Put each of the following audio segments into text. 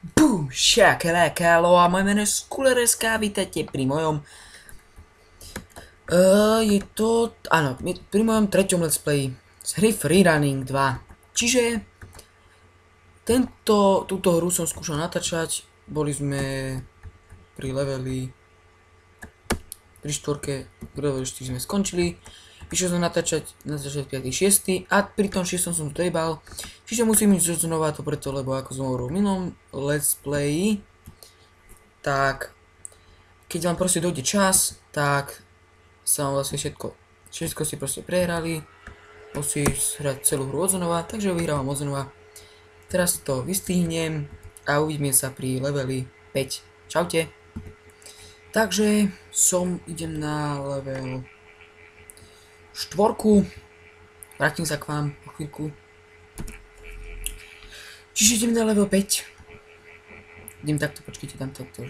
Boom, shakalaka, alo a moje meno je Skulereska, vítajte pri mojom... je to... áno, pri mojom treťom let's play z hry Freerunning 2. Čiže... túto hru som skúšal natáčať, boli sme pri leveli... pri štvorke, pri leveli 4 sme skončili. Išiel som natáčať 5.6. a pri tom 6. som to dojebal. Čiže musím ísť znova to preto, lebo ako som hovoril v minulom let's play, tak keď vám proste dojde čas, tak sa vám vlastne všetko si proste prehrali. Musíš hrať celú hru od znova, takže vyhrávam od znova. Teraz to vystihnem a uvidíme sa pri leveli 5. Čaute. Takže idem na level 4. Vrátim sa k vám po chvíľku. Čiže idem na level 5. Idem takto, počkajte tam takto.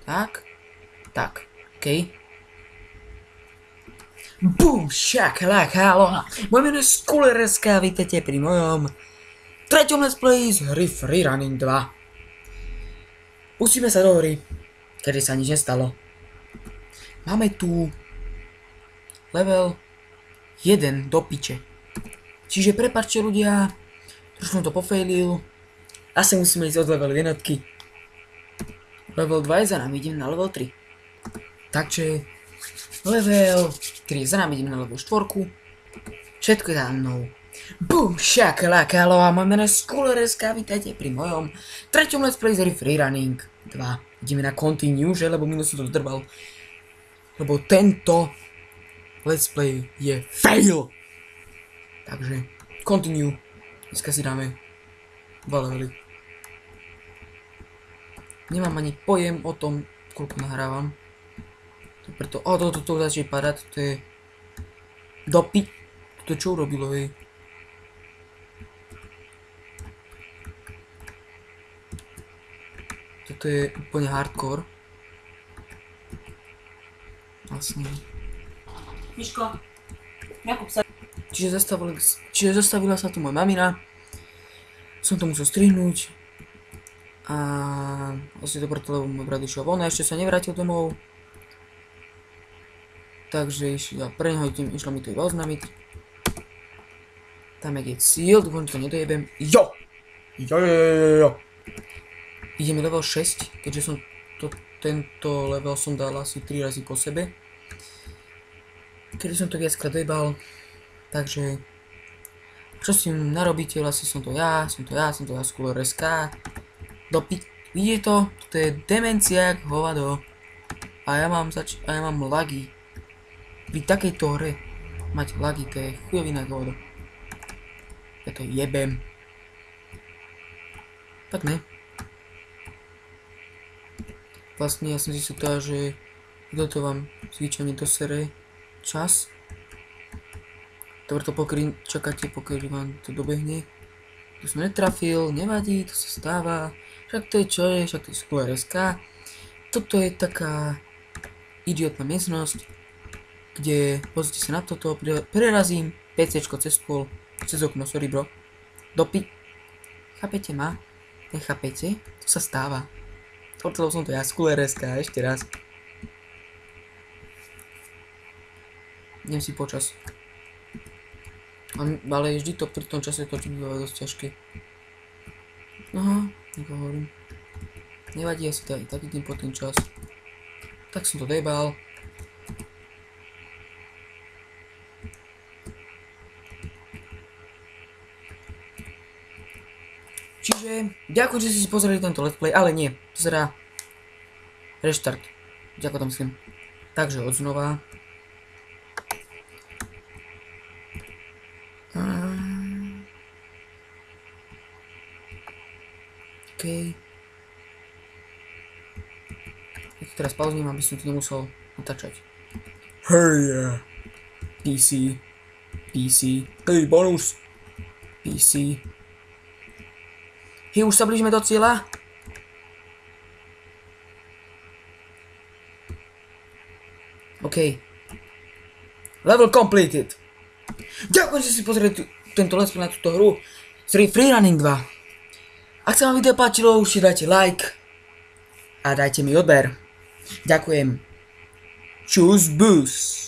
Tak, okej. Boom, shakalaka, aloha. Moje meno je Skulereska, vítajte pri mojom treťom let's play z hry Freerunning 2. Pustíme sa do hry, kedy sa nič nestalo. Máme tu level 1 do piče. Čiže prepáčte ľudia, trošku som to pofailil. Asi musíme ísť od level 1. Level 2 je za nami, idem na level 3. Takže level 3 je za nami, idem na level 4. Všetko je za mnou. Boom, shakalaka, aloha, moje meno je Skulereska, vítajte pri mojom treťom let's play z hry Freerunning 2. Ideme na continue, že? Lebo minus som to zdrbal. Lebo tento let's play je fail. Takže continue. Dneska si dáme 2 levely. Nemám ani pojem o tom, koľko nahrávam. To preto... toto začne padať, to je... Dopi... To čo urobilo, hej? Toto je úplne hardcore. Vlastne... Miško, Jakub sa... Čiže zastavila sa tu moja mamina. Som to musel strihnúť. A vlastne to preto, lebo môj brat išiel von a ešte sa nevrátil domov. Takže pre neho išlo mi to iba oznámiť. Tam je cieľ, dúfam, že to nedojebem. Jo! Ideme level 6, keďže som tento level som dal asi 3 razy po sebe. Kedy som to viackrát dojebal. Takže čo si narobíte, vlastne som to ja, Skulereska. Vidíte to? To je demencia jak hovado. A ja mám lagy. Pri takejto hre mať lagy, to je chujovina jak hovado. Ja to jebem. Tak ne. Vlastne ja som si sútal, že kto to vám zvyčajne dosere čas. Dobre to čakáte, pokiaľ vám to dobehne. Tu som netrafil, nevadí, to sa stáva. Však to je čo je, však to je Skulereska. Toto je taká idiotná miestnosť, kde pozrite sa na toto, prerazím PCčko cez stôl, cez okno, sorry bro. Chápete ma? Nechápete? To sa stáva. Tortilo som to ja, Skulereska, ešte raz. Idem si počas. Ale vždy to pri tom čase to býva dosť ťažké. Aha, nehovorím. Nevadí, ja si tak idem po ten čas. Tak som to dojebal. Čiže, ďakujem, že ste si pozreli tento let's play, ale nie, to sa dá reštart. Ďakujem, to myslím. Takže od znova. OK. Ja to teraz pauzním, aby som to nemusel natáčať. Hej, PC. Hej, bonus. PC. Hej, už sa blížime do cieľa. OK. Level completed. Ďakujem, že si pozreli tento let's play na túto hru z Freerunning 2. Ak sa vám video páčilo, určite dajte like a dajte mi odber. Ďakujem. Čus bus.